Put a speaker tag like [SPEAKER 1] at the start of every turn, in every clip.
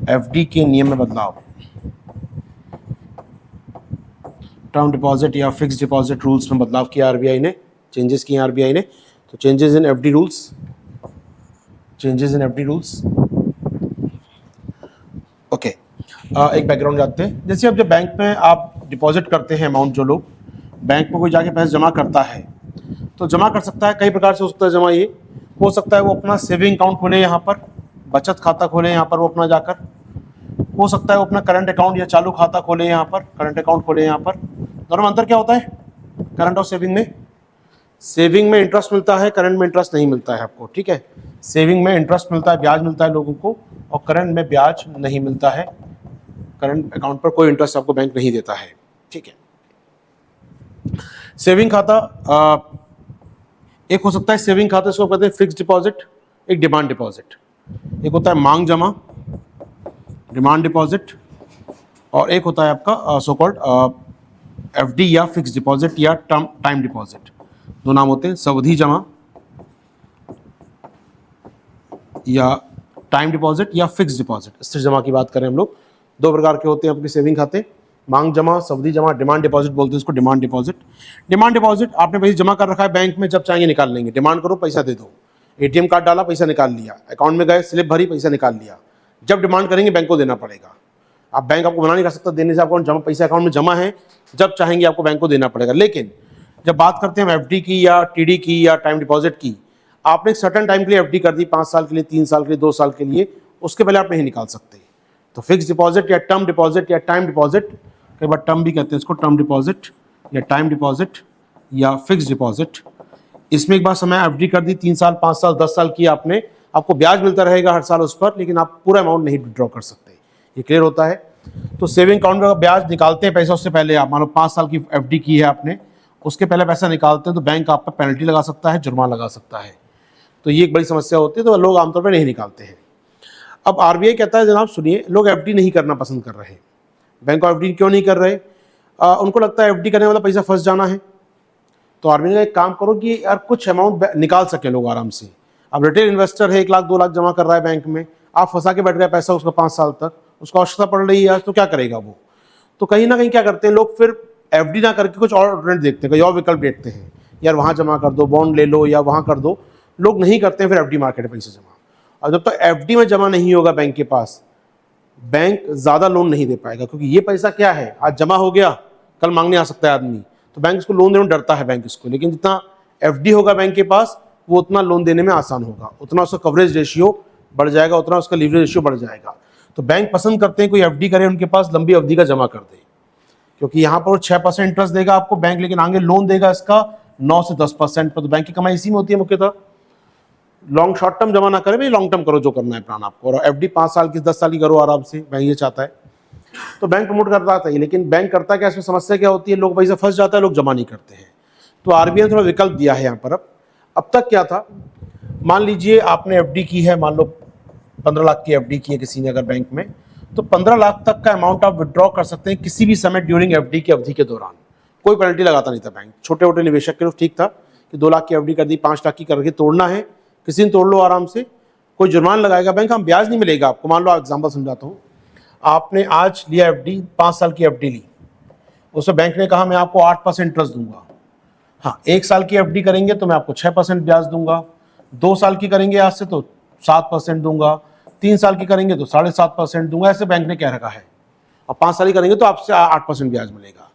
[SPEAKER 1] FD के नियम में बदलाव, टर्म डिपॉजिट या फिक्स डिपॉजिट रूल्स में बदलाव किया आरबीआई ने, चेंजेस किए आरबीआई ने। तो changes in FD rules, changes in FD rules. Okay, एक बैकग्राउंड जानते हैं। जैसे अब जब बैंक में आप डिपॉजिट करते हैं अमाउंट, जो लोग बैंक में कोई जाके पैसे जमा करता है तो जमा कर सकता है, कई प्रकार से हो सकता है जमा। ये हो सकता है वो अपना सेविंग अकाउंट खोले, यहाँ पर बचत खाता खोले, यहाँ पर वो अपना जाकर, हो सकता है वो अपना करंट अकाउंट या चालू खाता खोले, यहाँ पर करंट अकाउंट खोले। यहाँ पर दोनों में अंतर क्या होता है? करंट और सेविंग में, सेविंग में इंटरेस्ट मिलता है, करंट में इंटरेस्ट नहीं मिलता है आपको, ठीक है। सेविंग में इंटरेस्ट मिलता है, ब्याज मिलता है लोगों को, और करंट में ब्याज नहीं मिलता है। करंट अकाउंट पर कोई इंटरेस्ट आपको बैंक नहीं देता है, ठीक है। सेविंग खाता एक हो सकता है, सेविंग खाता इसको कहते हैं फिक्स डिपॉजिट, एक डिमांड डिपॉजिट। एक होता है मांग जमा, डिमांड डिपॉजिट, और एक होता है आपका सो कॉल्ड एफडी या फिक्स डिपॉजिट या टाइम डिपॉजिट। दो नाम होते हैं, सावधि जमा या टाइम डिपॉजिट या फिक्स डिपॉजिट। स्थिर जमा की बात करें हम लोग, दो प्रकार के होते हैं आपके सेविंग खाते, मांग जमा, सावधि जमा। डिमांड डिपॉजिट बोलते हैं इसको, डिमांड डिपॉजिट। डिमांड डिपॉजिट, आपने पैसे जमा कर रखा है बैंक में, जब चाहेंगे निकाल लेंगे। डिमांड करो, पैसा दे दो। एटीएम कार्ड डाला, पैसा निकाल लिया। अकाउंट में गए, स्लिप भरी, पैसा निकाल लिया। जब डिमांड करेंगे बैंक को देना पड़ेगा। आप बैंक आपको मना नहीं कर सकता देने से, अकाउंट जमा, पैसा अकाउंट में जमा है, जब चाहेंगे आपको बैंक को देना पड़ेगा। लेकिन जब बात करते हैं हम एफडी की या टीडी की या टाइम डिपॉजिट की, आपने एक सर्टेन टाइम के लिए एफडी कर दी, 5 साल के लिए, 3 साल के लिए, 2 साल के लिए, उसके पहले आप नहीं निकाल सकते। तो फिक्स डिपॉजिट या टर्म डिपॉजिट या टाइम डिपॉजिट, कई बार टर्म भी कहते हैं इसको, टर्म डिपॉजिट या टाइम डिपॉजिट या फिक्स डिपॉजिट। इसमें एक बार समय एफडी कर दी, 3 साल, 5 साल, 10 साल की आपने, आपको ब्याज मिलता रहेगा हर साल उस पर, लेकिन आप पूरा अमाउंट नहीं विड्रॉ कर सकते। ये क्लियर होता है? तो सेविंग अकाउंट में ब्याज निकालते हैं पैसा, उससे पहले आप मान लो 5 साल की एफडी की है आपने, उसके पहले पैसा निकालते हैं तो बैंक आप पर पेनल्टी लगा सकता है, जुर्माना लगा सकता है। तो ये एक बड़ी समस्या होती है, तो लोग आमतौर पर नहीं निकालते हैं। अब आरबीआई कहता है जनाब सुनिए, लोग एफडी नहीं करना पसंद कर रहे हैं। बैंक ऑफ एफडी क्यों नहीं कर रहे? उनको लगता है एफडी करने वाला पैसा फंस जाना है। तो आरबीआई ने एक काम करो कि यार कुछ अमाउंट निकाल सके लोग आराम से। अब रिटेल इन्वेस्टर है, 1 लाख 2 लाख जमा कर रहा है बैंक में, आप फंसा के बैठ गए पैसा उसका 5 साल तक, उसको आवश्यकता पड़ रही है आज, तो क्या करेगा वो? तो कहीं ना कहीं क्या करते हैं लोग, फिर एफडी ना करके कुछ और ऑल्टरनेट देखते हैं, कोई और विकल्प देखते हैं। यार वहाँ जमा कर दो, बॉन्ड ले लो, या वहाँ कर दो। लोग नहीं करते हैं फिर एफडी मार्केट में पैसे जमा। और जब तक एफडी में जमा नहीं होगा बैंक के पास, बैंक ज़्यादा लोन नहीं दे पाएगा, क्योंकि ये पैसा क्या है, आज जमा हो गया, कल मांगने आ सकता है आदमी, तो बैंक इसको लोन देने में डरता है बैंक इसको। लेकिन जितना एफडी होगा बैंक के पास, वो उतना लोन देने में आसान होगा, उतना उसका कवरेज रेशियो बढ़ जाएगा, उतना उसका लीवरेज रेशियो बढ़ जाएगा। तो बैंक पसंद करते हैं कोई एफडी करे, उनके पास लंबी अवधि का जमा कर दे, क्योंकि यहाँ पर 6% इंटरेस्ट देगा आपको बैंक, लेकिन आगे लोन देगा इसका 9 से 10% पर। तो बैंक की कमाई इसी में होती है मुख्यतः। लॉन्ग शॉर्ट टर्म जमा ना करें भाई, लॉन्ग टर्म करो जो करना है प्लान आपको, और एफडी 5 साल की 10 साल की करो आराम से, बैंक ये चाहता है। तो बैंक प्रमोट करता है, लेकिन बैंक करता क्या, इसमें समस्या क्या होती है, लोग पैसा फंस जाता है, लोग जमा नहीं करते हैं। तो आरबीआई ने थोड़ा विकल्प दिया है यहाँ पर। अब तक क्या था, मान लीजिए आपने एफडी की है, मान लो 15 लाख की एफडी की है किसी ने अगर बैंक में, तो 15 लाख तक का अमाउंट आप विड्रॉ कर सकते हैं किसी भी समय ड्यूरिंग एफडी की अवधि के दौरान। कोई पेनल्टी लगाता नहीं था बैंक। छोटे छोटे निवेशक के लिए ठीक था कि 2 लाख की एफडी कर दी, 5 लाख की करके तोड़ना है, किसी ने तोड़ लो आराम से, कोई जुर्माना लगाएगा बैंक, हम ब्याज नहीं मिलेगा आपको। मान लो एग्जाम्पल समझाता हूँ, आपने आज लिया एफडी, 5 साल की एफडी ली, उसमें बैंक ने कहा मैं आपको 8% इंटरेस्ट दूंगा। हाँ, 1 साल की एफडी करेंगे तो मैं आपको 6% ब्याज दूंगा, 2 साल की करेंगे आज से तो 7% दूंगा, 3 साल की करेंगे तो 7.5% दूंगा, ऐसे बैंक ने कह रखा है। और 5 साल की करेंगे तो आपसे 8% ब्याज मिलेगा।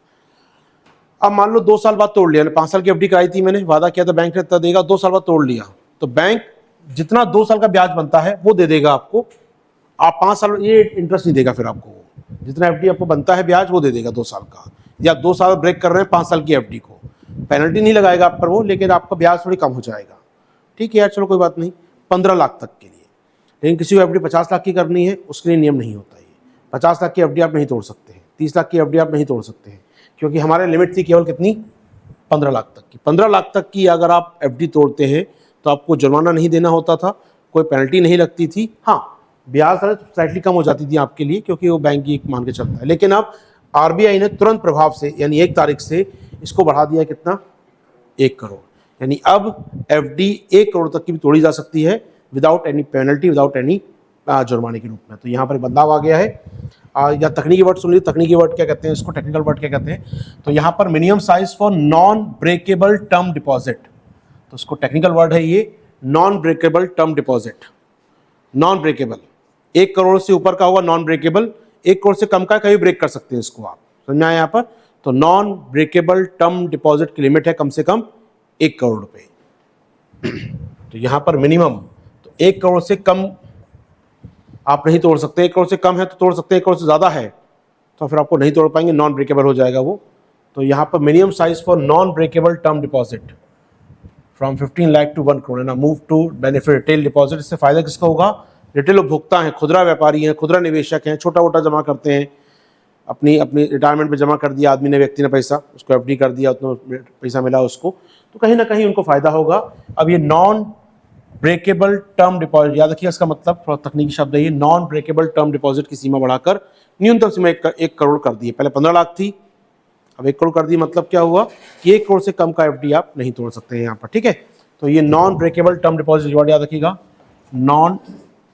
[SPEAKER 1] अब मान लो 2 साल बाद तोड़ लिया, 5 साल की एफडी कराई थी मैंने, वादा किया था बैंक ने इतना देगा, 2 साल बाद तोड़ लिया, तो बैंक जितना 2 साल का ब्याज बनता है वो दे देगा आपको। आप 5 साल ये इंटरेस्ट नहीं देगा फिर आपको, जितना एफडी आपको बनता है ब्याज वो दे देगा 2 साल का। या 2 साल ब्रेक कर रहे हैं 5 साल की एफडी को, पेनल्टी नहीं लगाएगा आप पर वो, लेकिन आपका ब्याज थोड़ी कम हो जाएगा। ठीक है यार, चलो कोई बात नहीं, 15 लाख तक के लिए। लेकिन किसी को एफडी 50 लाख की करनी है, उसके लिए नियम नहीं होता है। 50 लाख की एफडी आप नहीं तोड़ सकते हैं, 30 लाख की एफडी आप नहीं तोड़ सकते हैं, क्योंकि हमारे लिमिट थी केवल कितनी, 15 लाख तक की। 15 लाख तक की अगर आप एफडी तोड़ते हैं तो आपको जुर्माना नहीं देना होता था, कोई पेनल्टी नहीं लगती थी। हाँ, ब्याज दर स्लाइटली कम हो जाती थी आपके लिए, क्योंकि वो बैंक की मान के चलता है। लेकिन अब आरबीआई ने तुरंत प्रभाव से, यानी 1 तारीख से इसको बढ़ा दिया कितना, 1 करोड़। यानी अब एफडी 1 करोड़ तक की भी तोड़ी जा सकती है without any penalty, without any जुर्माने के रूप में। तो यहाँ पर बदलाव आ गया है। या तकनीकी वर्ड सुन लीजिए, तकनीकी वर्ड क्या कहते हैं इसको, टेक्निकल वर्ड क्या कहते हैं। तो यहाँ पर minimum size for non breakable term deposit, तो उसको टेक्निकल वर्ड है ये non breakable term deposit. Non breakable 1 crore से ऊपर का होगा नॉन ब्रेकेबल, 1 करोड़ से कम का कभी ब्रेक कर सकते हैं इसको, आप समझना है यहाँ पर। तो नॉन ब्रेकेबल टर्म डिपॉजिट की लिमिट है कम से कम 1 करोड़ रुपए। तो यहाँ पर मिनिमम, तो 1 करोड़ से कम आप नहीं तोड़ सकते, 1 करोड़ से कम है तो तोड़ सकते हैं, 1 करोड़ से ज़्यादा है तो फिर आपको नहीं तोड़ पाएंगे, नॉन ब्रेकेबल हो जाएगा वो। तो यहाँ पर minimum size for non breakable term deposit from 15 lakh to 1 crore है ना, move to benefit retail deposit. इससे फायदा किसका होगा, रिटेल उपभोक्ता हैं, खुदरा व्यापारी हैं, खुदरा निवेशक हैं, छोटा मोटा जमा करते हैं, अपनी अपनी रिटायरमेंट में जमा कर दिया आदमी ने, व्यक्ति ने पैसा, उसको एफडी कर दिया, उतना पैसा मिला उसको, तो कहीं ना कहीं उनको फायदा होगा। अब ये नॉन ब्रेकेबल टर्म डिपॉजिट, याद रखिए इसका मतलब, थोड़ा तकनीकी शब्द है ये, नॉन ब्रेकेबल टर्म डिपॉजिट की सीमा बढ़ाकर न्यूनतम सीमा 1 करोड़ कर दी है। पहले 15 लाख थी, अब 1 करोड़ कर दी। मतलब क्या हुआ कि 1 करोड़ से कम का एफडी आप नहीं तोड़ सकते हैं यहाँ पर, ठीक है। तो ये non breakable term deposit word याद रखिएगा, नॉन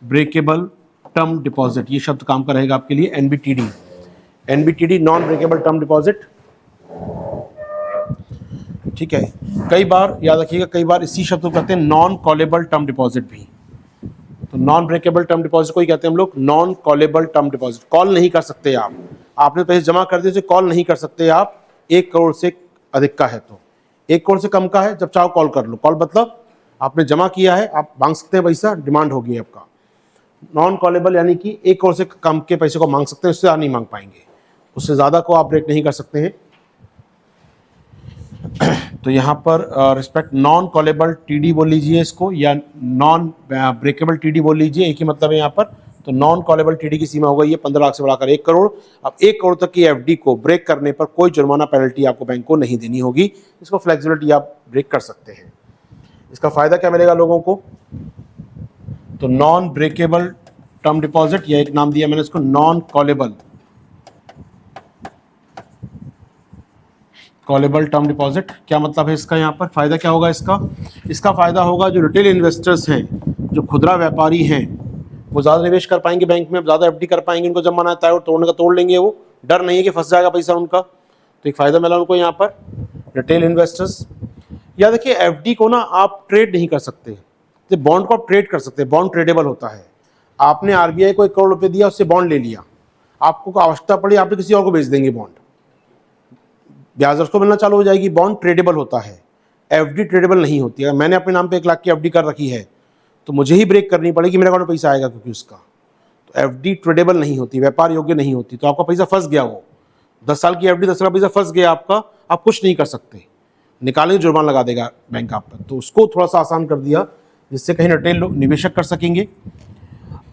[SPEAKER 1] ब्रेकेबल टर्म डिपॉजिट, ये शब्द काम का रहेगा आपके लिए। एनबीटीडी, एनबीटीडी नॉन ब्रेकेबल टर्म डिपॉजिट, ठीक है। कई बार याद रखिएगा, कई बार इसी शब्द को कहते हैं नॉन कॉलेबल टर्म डिपॉजिट भी। तो नॉन ब्रेकेबल टर्म डिपॉजिट को ही कहते हैं हम लोग non callable term deposit. Call नहीं कर सकते आप, आपने पैसे जमा कर दिए, कॉल नहीं कर सकते आप 1 करोड़ से अधिक का है तो। 1 करोड़ से कम का है, जब चाहो कॉल कर लो। कॉल मतलब आपने जमा किया है, आप मांग सकते हैं पैसा, डिमांड होगी आपका। नॉन कॉलेबल यानी कि 1 करोड़ से कम के पैसे को मांग सकते हैं, उससे ज़्यादा नहीं मांग पाएंगे, उससे ज़्यादा को आप ब्रेक नहीं कर सकते हैं। तो यहाँ पर रिस्पेक्ट नॉन कॉलेबल टीडी बोल लीजिए इसको, या नॉन ब्रेकेबल टीडी बोल लीजिए, एक ही मतलब है यहाँ पर। तो नॉन कॉलेबल टीडी की सीमा होगा ये 15 लाख से बढ़ाकर 1 करोड़। अब 1 करोड़ तक की एफडी को ब्रेक करने पर कोई जुर्माना पेनल्टी आपको बैंक को नहीं देनी होगी, इसको फ्लेक्सिबिलिटी आप ब्रेक कर सकते हैं। इसका फायदा क्या मिलेगा लोगों को, तो नॉन ब्रेकेबल टर्म डिपॉजिट, या एक नाम दिया मैंने इसको non callable, callable term deposit. क्या मतलब है इसका, यहाँ पर फायदा क्या होगा इसका, इसका फायदा होगा जो रिटेल इन्वेस्टर्स हैं, जो खुदरा व्यापारी हैं, वो ज़्यादा निवेश कर पाएंगे बैंक में, ज़्यादा एफडी कर पाएंगे, उनको जब मन आता है और तोड़ने का तोड़ लेंगे, वो डर नहीं है कि फंस जाएगा पैसा उनका। तो एक फ़ायदा मिला उनको यहाँ पर, रिटेल इन्वेस्टर्स। या देखिए एफडी को ना आप ट्रेड नहीं कर सकते, तो बॉन्ड को आप ट्रेड कर सकते हैं, बॉन्ड ट्रेडेबल होता है। आपने आरबीआई को 1 करोड़ रुपये दिया, उससे बॉन्ड ले लिया, आपको आवश्यकता पड़ी आपने किसी और को बेच देंगे बॉन्ड, ब्याज उसको मिलना चालू हो जाएगी। बॉन्ड ट्रेडेबल होता है, एफडी ट्रेडेबल नहीं होती है। अगर मैंने अपने नाम पे 1 लाख की एफडी कर रखी है तो मुझे ही ब्रेक करनी पड़ेगी, मेरे अकाउंट में पैसा आएगा क्योंकि उसका। तो एफडी ट्रेडेबल नहीं होती, व्यापार योग्य नहीं होती, तो आपका पैसा फंस गया, वो 10 साल की एफडी 10 साल का पैसा फंस गया आपका, आप कुछ नहीं कर सकते, निकालेंगे जुर्माना लगा देगा बैंक आप पर। तो उसको थोड़ा सा आसान कर दिया, जिससे कहीं रिटेल लोग निवेशक कर सकेंगे,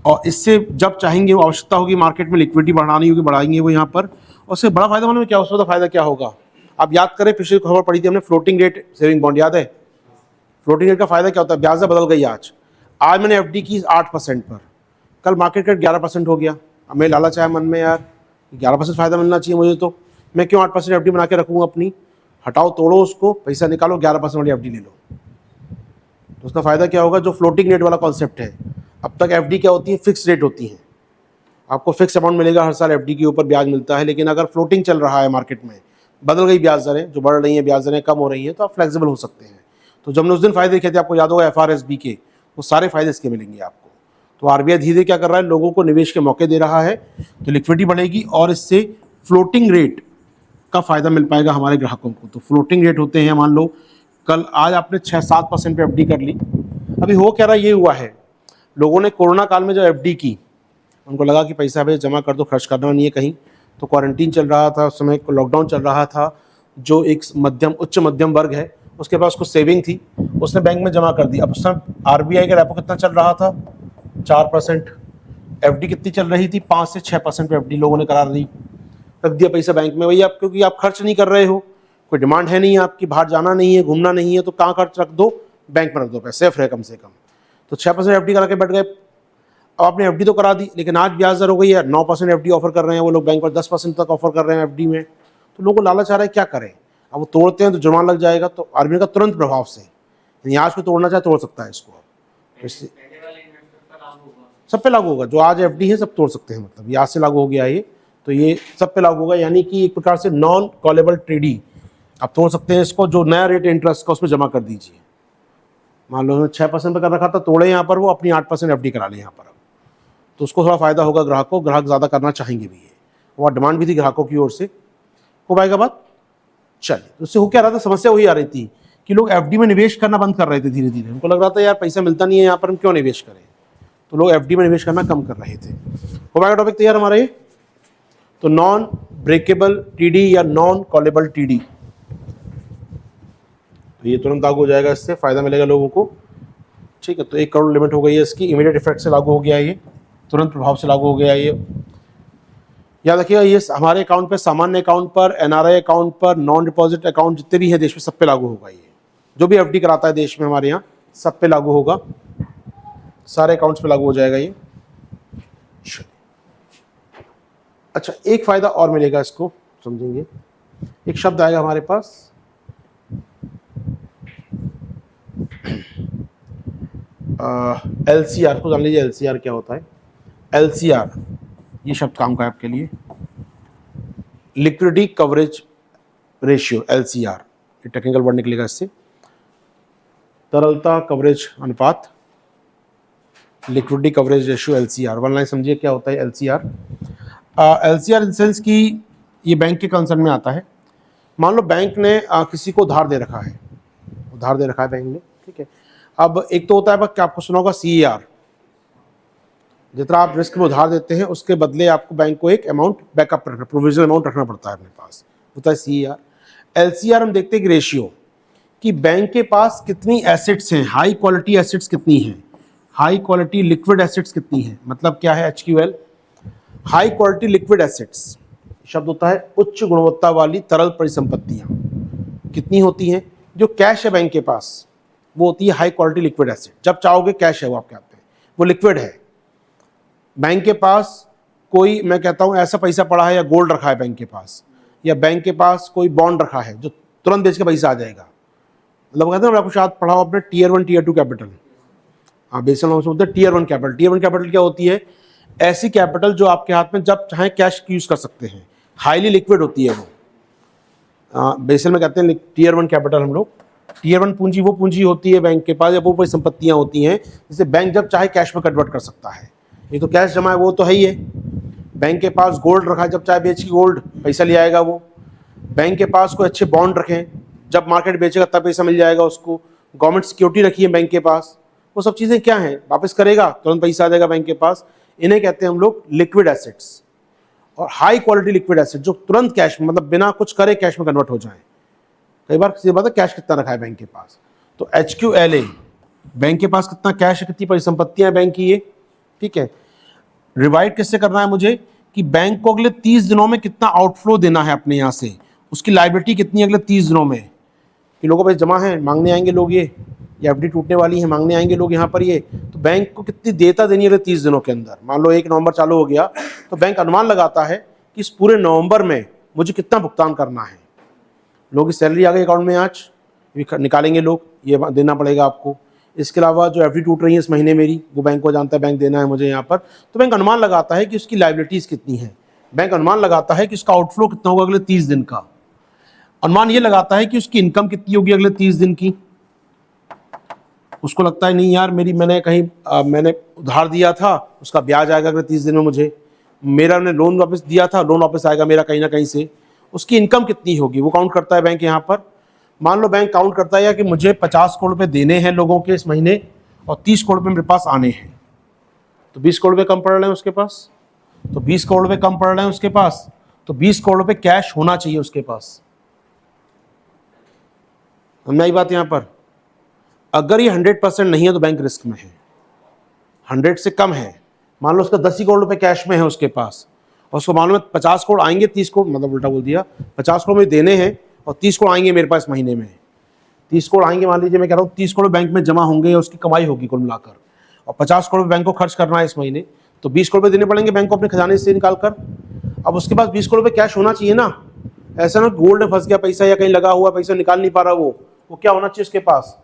[SPEAKER 1] और इससे जब चाहेंगे वो आवश्यकता होगी मार्केट में लिक्विडिटी बढ़ानी होगी, बढ़ाएंगे वो यहाँ पर। और उससे बड़ा फायदा मालूम है क्या, उसका फायदा क्या होगा, आप याद करें, पिछली खबर पड़ी थी हमने, फ्लोटिंग रेट सेविंग बॉन्ड, याद है। फ्लोटिंग रेट का फायदा क्या होता है, ब्याज बदल गई। आज मैंने एफडी की 8% पर, कल मार्केट रेट 11% हो गया। अब मैं लालच आया मन में, यार 11% फायदा मिलना चाहिए मुझे, तो मैं क्यों 8% एफडी बना के रखूँ अपनी। हटाओ, तोड़ो उसको, पैसा निकालो, 11% वाली एफडी ले लो। तो उसका फायदा क्या होगा, जो फ्लोटिंग रेट वाला कॉन्सेप्ट है, अब तक एफडी क्या होती है, फिक्स रेट होती है, आपको फिक्स अमाउंट मिलेगा हर साल, एफडी के ऊपर ब्याज मिलता है। लेकिन अगर फ्लोटिंग चल रहा है मार्केट में, बदल गई ब्याज दरें, जो बढ़ रही हैं ब्याज दरें कम हो रही हैं, तो आप फ्लेक्सिबल हो सकते हैं। तो जब हमने उस दिन फायदे देखे थे, आपको याद होगा एफआरएसबी के, वो सारे फायदे इसके मिलेंगे आपको। तो आरबीआई धीरे क्या कर रहा है, लोगों को निवेश के मौके दे रहा है, तो लिक्विडिटी बढ़ेगी और इससे फ्लोटिंग रेट का फायदा मिल पाएगा हमारे ग्राहकों को। तो फ्लोटिंग रेट होते हैं, मान लो कल आज आपने 6-7% पे एफडी कर ली। अभी हो क्या रहा, ये हुआ है, लोगों ने कोरोना काल में जो एफडी की, उनको लगा कि पैसा भाई जमा कर दो, खर्च करना नहीं है कहीं, तो क्वारंटीन चल रहा था उस समय, लॉकडाउन चल रहा था, जो एक उच्च मध्यम वर्ग है उसके पास कुछ सेविंग थी, उसने बैंक में जमा कर दी। अब उस समय आरबीआई का रेपो कितना चल रहा था, 4%, एफडी कितनी चल रही थी, 5 से 6% पे एफडी लोगों ने करार दी, रख दिया पैसा बैंक में। भैया आप, क्योंकि आप खर्च नहीं कर रहे हो, कोई डिमांड है नहीं है आपकी, बाहर जाना नहीं है, घूमना नहीं है, तो कहाँ खर्च रख दो, बैंक में रख दो, पैसे सेफ रहे कम से कम। तो 6% एफडी करा के बैठ गए। अब आपने एफडी तो करा दी, लेकिन आज ब्याज दर हो गई है 9% एफडी ऑफर कर रहे हैं वो लोग, बैंक पर 10% तक ऑफर कर रहे हैं एफडी में। तो लोगों को लालच आ रहा है, क्या करें, अब वो तोड़ते हैं तो जुर्माना लग जाएगा। तो आरबीआई का तुरंत प्रभाव से, यानी आज को तोड़ना चाहे तोड़ सकता है इसको। सब पे लागू होगा। जो आज एफडी है सब तोड़ सकते हैं, मतलब ये आज से लागू हो गया ये, तो ये सब पे लागू होगा। यानी कि एक प्रकार से नॉन कॉलेबल ट्रेडी आप तोड़ सकते हैं इसको। जो नया रेट इंटरेस्ट का उसमें जमा कर दीजिए। मान लो 6% पे कर रखा था, तोड़े यहाँ पर वो, अपनी 8% एफडी करा लें यहाँ पर अब, तो उसको थोड़ा फायदा होगा ग्राहक को। ग्राहक ज़्यादा करना चाहेंगे भी ये, और डिमांड भी थी ग्राहकों की ओर से। हो पाएगा बात। चलिए, तो उससे हो क्या रहा था, समस्या वही आ रही थी कि लोग एफडी में निवेश करना बंद कर रहे थे धीरे धीरे। उनको लग रहा था यार पैसा मिलता नहीं है यहाँ पर, हम क्यों निवेश करें, तो लोग एफडी में निवेश करना कम कर रहे थे। हो पाएगा टॉपिक तैयार हमारा ये। तो नॉन ब्रेकेबल टीडी या नॉन कॉलेबल टीडी, तो ये तुरंत लागू हो जाएगा, इससे फायदा मिलेगा लोगों को। ठीक है, तो 1 करोड़ लिमिट हो गई है इसकी, इमीडिएट इफेक्ट से लागू हो गया ये, तुरंत प्रभाव से लागू हो गया ये। याद रखिएगा, ये हमारे अकाउंट पे, सामान्य अकाउंट पर, एनआरआई अकाउंट पर, नॉन डिपॉजिट अकाउंट जितने भी है देश में, सब पे लागू होगा ये। जो भी एफडी कराता है देश में हमारे यहाँ, सब पे लागू होगा, सारे अकाउंट्स पे लागू हो जाएगा ये। अच्छा, एक फायदा और मिलेगा, इसको समझेंगे। एक शब्द आएगा हमारे पास, एलसीआर को जान लीजिए। एलसीआर क्या होता है? एलसीआर, ये शब्द काम का है आपके लिए, लिक्विडिटी कवरेज रेशियो, एलसीआर, ये टेक्निकल वर्ड निकलेगा इससे। तरलता कवरेज अनुपात, liquidity coverage ratio, LCR. One line समझिए क्या होता है एलसीआर। एलसीआर इन सेंस कि ये बैंक के कंसर्न में आता है। मान लो बैंक ने किसी को उधार दे रखा है, उधार दे रखा है बैंक ने, ठीक है। अब एक तो होता है कि आपको सुना होगा सीईआर, जितना आप रिस्क में उधार देते हैं उसके बदले आपको बैंक को एक अमाउंट बैकअप रखना, प्रोविजनल अमाउंट रखना पड़ता है अपने पास, होता है सीईआर। एलसीआर हम देखते हैं कि रेशियो, कि बैंक के पास कितनी एसेट्स हैं, हाई क्वालिटी एसेट्स कितनी हैं, हाई क्वालिटी लिक्विड एसेट्स कितनी हैं। मतलब क्या है एचक्यूएल? हाई क्वालिटी लिक्विड एसेट्स शब्द होता है उच्च गुणवत्ता वाली तरल परिसंपत्तियां कितनी होती हैं। जो कैश है बैंक के पास, वो होती है हाई क्वालिटी लिक्विड एसेट। जब चाहोगे कैश है वो आपके हाथ में, वो लिक्विड है। बैंक के पास कोई, मैं कहता हूं ऐसा पैसा पड़ा है या गोल्ड रखा है बैंक के पास, या बैंक के पास कोई बॉन्ड रखा है जो तुरंत बेच के पैसा आ जाएगा। मतलब कहते हैं आपको शायद पढ़ा हो आपने टीयर 1 टीयर 2 कैपिटल। हाँ, बेसिक नाम से बोलते हैं टीयर 1 कैपिटल। टीयर 1 कैपिटल क्या होती है? ऐसी कैपिटल जो आपके हाथ में जब चाहे कैश यूज कर सकते हैं, हाईली लिक्विड होती है वो। बेसिक में कहते हैं टीयर 1 कैपिटल हम लोग। टीयर 1 पूंजी वो पूंजी होती है बैंक के पास, या वो परिसंपत्तियां होती हैं जिसे बैंक जब चाहे कैश में कन्वर्ट कर सकता है। ये तो कैश जमा है वो तो है ही है। बैंक के पास गोल्ड रखा है, जब चाहे बेच के गोल्ड पैसा ले आएगा वो। बैंक के पास कोई अच्छे बॉन्ड रखें, जब मार्केट बेचेगा तब पैसा मिल जाएगा उसको। गवर्नमेंट सिक्योरिटी रखी है बैंक के पास, वो सब चीज़ें क्या हैं, वापस करेगा तुरंत पैसा आ जाएगा बैंक के पास। इन्हें कहते हैं हम लोग लिक्विड एसेट्स। और हाई क्वालिटी लिक्विड एसेट जो तुरंत कैश में, मतलब बिना कुछ करे कैश में कन्वर्ट हो जाए। कई बार किसी बात है कैश कितना रखा है बैंक के पास, तो एचक्यूएलए, बैंक के पास कितना कैश है, कितनी परिसंपत्तियां हैं बैंक की ये, ठीक है। रिवाइड किससे करना है मुझे, कि बैंक को अगले 30 दिनों में कितना आउटफ्लो देना है अपने यहाँ से, उसकी लायबिलिटी कितनी है अगले 30 दिनों में, कि लोगों को पैसे जमा है, मांगने आएंगे लोग ये एफडी टूटने वाली है, मांगने आएंगे लोग यहाँ पर ये, तो बैंक को कितनी देयता देनी है 30 दिनों के अंदर। मान लो 1 नवंबर चालू हो गया, तो बैंक अनुमान लगाता है कि इस पूरे नवंबर में मुझे कितना भुगतान करना है। लोगों की सैलरी आ गई अकाउंट में, आज निकालेंगे लोग, ये देना पड़ेगा आपको। इसके अलावा जो एफडी टूट रही है इस महीने मेरी, वो बैंक को जानता है बैंक देना है मुझे यहाँ पर, तो बैंक अनुमान लगाता है कि उसकी लायबिलिटीज़ कितनी है। बैंक अनुमान लगाता है कि उसका आउटफ्लो कितना होगा अगले 30 दिन का। अनुमान ये लगाता है कि उसकी इनकम कितनी होगी अगले 30 दिन की। उसको लगता है नहीं यार मैंने कहीं मैंने उधार दिया था, उसका ब्याज आएगा अगले 30 दिन में, मुझे मेरा ने लोन वापस दिया था, लोन वापस आएगा मेरा कहीं ना कहीं से। उसकी इनकम कितनी होगी वो काउंट करता है बैंक यहाँ पर। मान लो बैंक काउंट करता है कि मुझे 50 करोड़ रुपए देने हैं लोगों के इस महीने, और 30 करोड़ रुपए मेरे पास आने हैं, तो 20 करोड़ रुपए कम पड़ रहे हैं उसके पास, तो 20 करोड़ रुपए कम पड़ रहे हैं उसके पास, तो 20 करोड़ रुपए कैश होना चाहिए उसके पास। हमने आई बात यहाँ पर। अगर ये 100% नहीं है तो बैंक रिस्क में है। 100 से कम है, मान लो उसका 10 ही करोड़ रुपए कैश में है उसके पास, और उसको मालूम है 50 करोड़ आएंगे, 30 करोड़, मतलब उल्टा बोल दिया, 50 करोड़ मुझे देने हैं और 30 करोड़ आएंगे मेरे पास महीने में। 30 करोड़ आएंगे, मान लीजिए मैं कह रहा हूँ 30 करोड़ बैंक में जमा होंगे, उसकी कमाई होगी कुल मिलाकर, और 50 करोड़ बैंक को खर्च करना है इस महीने, तो 20 करोड़ रुपए देने पड़ेंगे बैंक को अपने खजाने से निकाल कर। अब उसके पास 20 करोड़ रुपए कैश होना चाहिए ना, ऐसा ना गोल्ड में फंस गया पैसा या कहीं लगा हुआ पैसा निकाल नहीं पा रहा, वो क्या होना चाहिए उसके पास,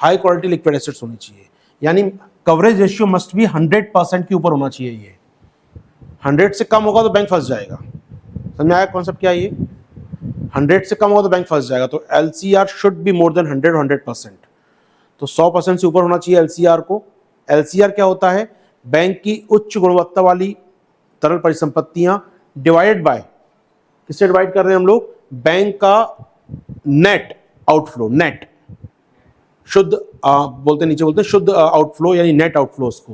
[SPEAKER 1] हाई क्वालिटी लिक्विड एसेट्स होनी चाहिए। यानी कवरेज रेशियो मस्ट बी 100% के ऊपर होना चाहिए। ये 100 से कम होगा तो बैंक फंस जाएगा। समझ में आया कॉन्सेप्ट क्या है ये? 100 से कम होगा तो बैंक फंस जाएगा। तो LCR should be more than 100%। तो 100% से ऊपर होना चाहिए LCR को। LCR क्या होता है? बैंक की उच्च गुणवत्ता वाली तरल परिसंपत्तियां डिवाइडेड बाय, किससे डिवाइड कर रहे हैं हम लोग? बैंक का नेट आउटफ्लो, नेट शुद्ध बोलते नीचे बोलते हैं शुद्ध आउटफ्लो यानी नेट आउटफ्लो उसको।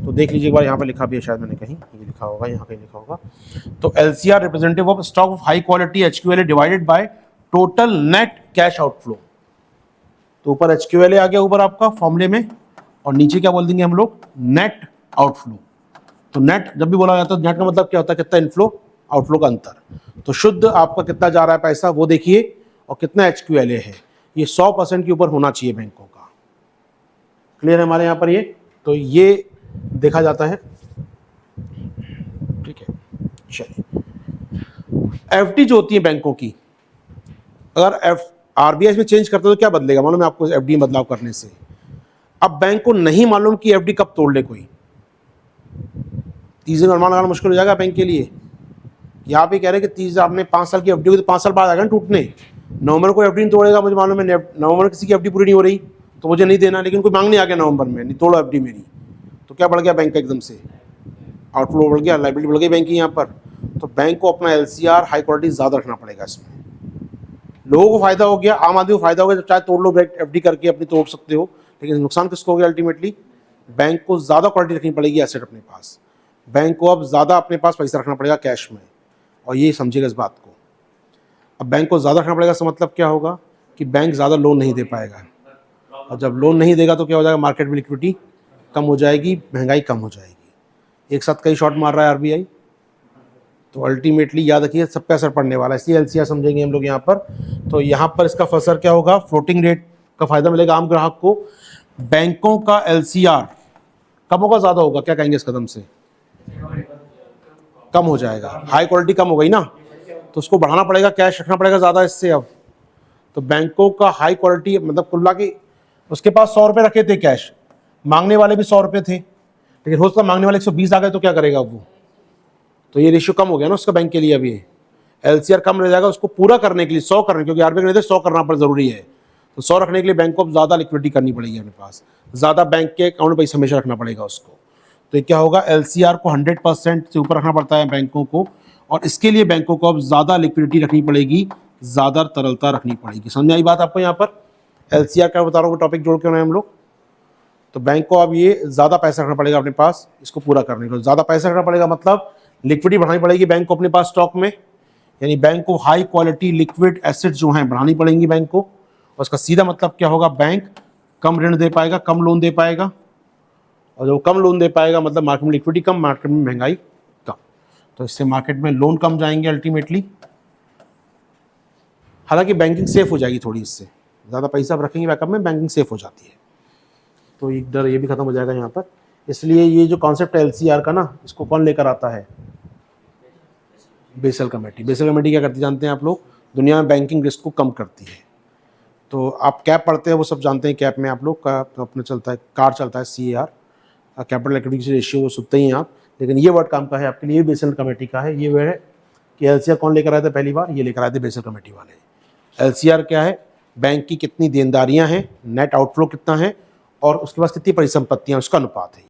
[SPEAKER 1] तो देख लीजिए एक बार, यहाँ पे लिखा भी है शायद मैंने कहीं, ये लिखा होगा, यहाँ कहीं लिखा होगा। तो LCR representative of stock of high quality HQLA divided by total net cash outflow. तो ऊपर HQLA आ गया ऊपर आपका फॉर्मूले में, और नीचे क्या बोल देंगे हम लोग? Net outflow. तो नेट जब भी बोला जाता है, नेट का मतलब क्या होता है? कितना इनफ्लो आउटफ्लो का अंतर। तो शुद्ध आपका कितना जा रहा है पैसा वो देखिए, और कितना HQLA है। ये 100% के ऊपर होना चाहिए बैंकों का। क्लियर है हमारे यहाँ पर ये? तो ये देखा जाता है। ठीक है, चलिए। FD जो होती है बैंकों की, अगर RBI में चेंज करते तो क्या बदलेगा मालूम है आपको? FD में बदलाव करने से अब बैंक को नहीं मालूम कि FD कब तोड़ ले कोई। 30 दिन अनुमान लगाना मुश्किल हो जाएगा बैंक के लिए। यहाँ पे कह रहे हैं कि 30 आपने 5 साल की FD हुई तो 5 साल बाद आएगा ना टूटने। नवंबर को FD नहीं तोड़ेगा, मुझे मालूम है। नवंबर में किसी की FD पूरी नहीं हो रही तो मुझे नहीं देना, लेकिन कोई मांगने आ गया नवंबर में, नहीं तोड़ो FD मेरी, तो क्या बढ़ गया बैंक का? एकदम से आउटफ्लो बढ़ गया, लाइबिलिटी बढ़ गई बैंक की यहाँ पर। तो बैंक को अपना LCR हाई क्वालिटी ज़्यादा रखना पड़ेगा। इसमें लोगों को फायदा हो गया, आम आदमी को फायदा हो गया, चाहे तोड़ लो FD करके अपनी तोड़ सकते हो, लेकिन नुकसान किसको हो गया? अल्टीमेटली बैंक को ज़्यादा क्वालिटी रखनी पड़ेगी एसेट अपने पास। बैंक को अब ज़्यादा अपने पास पैसा रखना पड़ेगा कैश में, और ये समझिएगा इस बात को। अब बैंक को ज़्यादा रखना पड़ेगा, इसका मतलब क्या होगा? कि बैंक ज़्यादा लोन नहीं दे पाएगा, और जब लोन नहीं देगा तो क्या हो जाएगा? मार्केट में लिक्विडिटी कम हो जाएगी, महंगाई कम हो जाएगी। एक साथ कई शॉट मार रहा है RBI। तो अल्टीमेटली याद रखिए सब पे असर पड़ने वाला है, इसलिए LCR समझेंगे हम लोग यहाँ पर। तो यहाँ पर इसका असर क्या होगा? फ्लोटिंग रेट का फायदा मिलेगा आम ग्राहक को। बैंकों का LCR कम होगा ज़्यादा होगा? क्या कहेंगे इस कदम से? कम हो जाएगा, हाई क्वालिटी कम हो गई ना, तो उसको बढ़ाना पड़ेगा, कैश रखना पड़ेगा ज़्यादा इससे। अब तो बैंकों का हाई क्वालिटी मतलब कुल मिला के उसके पास 100 रुपये रखे थे कैश, मांगने वाले भी 100 रुपये थे, लेकिन हो सकता मांगने वाले 120 आ गए तो क्या करेगा वो? तो ये रेशियो कम हो गया ना उसका बैंक के लिए। अभी LCR कम रह जाएगा, उसको पूरा करने के लिए 100 करने, क्योंकि RBI कहते हैं 100 करना पर जरूरी है। तो 100 रखने के लिए बैंक को अब ज़्यादा लिक्विडिटी करनी पड़ेगी अपने पास, ज़्यादा बैंक के अकाउंट में पैसा हमेशा रखना पड़ेगा उसको। तो क्या होगा? LCR को 100% से ऊपर रखना पड़ता है बैंकों को, और इसके लिए बैंकों को अब ज़्यादा लिक्विडिटी रखनी पड़ेगी, ज़्यादा तरलता रखनी पड़ेगी। समझ में आई बात आपको? यहाँ पर LCR का बता रहा हूँ, टॉपिक जोड़ के हम लोग। तो बैंक को अब ये ज़्यादा पैसा रखना पड़ेगा अपने पास इसको पूरा करने को। ज़्यादा पैसा रखना पड़ेगा मतलब लिक्विडिटी बढ़ानी पड़ेगी बैंक को अपने पास स्टॉक में, यानी बैंक को हाई क्वालिटी लिक्विड एसेट जो हैं बढ़ानी पड़ेंगी बैंक को। और उसका सीधा मतलब क्या होगा? बैंक कम ऋण दे पाएगा, कम लोन दे पाएगा, और जब कम लोन दे पाएगा मतलब मार्केट में लिक्विडिटी कम, मार्केट में महंगाई कम। तो इससे मार्केट में लोन कम जाएंगे अल्टीमेटली। हालांकि बैंकिंग सेफ हो जाएगी थोड़ी, इससे ज़्यादा पैसा आप रखेंगे बैकअप में, बैंकिंग सेफ हो जाती है। तो एक डर ये भी खत्म हो जाएगा यहाँ पर। इसलिए ये जो कॉन्सेप्ट है LCR का ना, इसको कौन लेकर आता है? Basal committee. बेसल कमेटी क्या करती जानते हैं आप लोग? दुनिया में बैंकिंग रिस्क को कम करती है। तो आप कैप पढ़ते हैं वो सब जानते हैं, कैप में आप लोग का तो अपने चलता है, कार चलता है CAR, कैपिटल इक्विटी रेशियो, वो सुनते ही आप। लेकिन ये वर्ड काम का है आपके लिए, बेसल कमेटी का है। ये वर्ड है कि LCR कौन लेकर आए थे पहली बार? ये लेकर आए थे बेसल कमेटी वाले। LCR क्या है? बैंक की कितनी देनदारियां हैं, नेट आउटफ्लो कितना है, और उसके पास कितनी परिसंपत्तियां, उसका अनुपात है।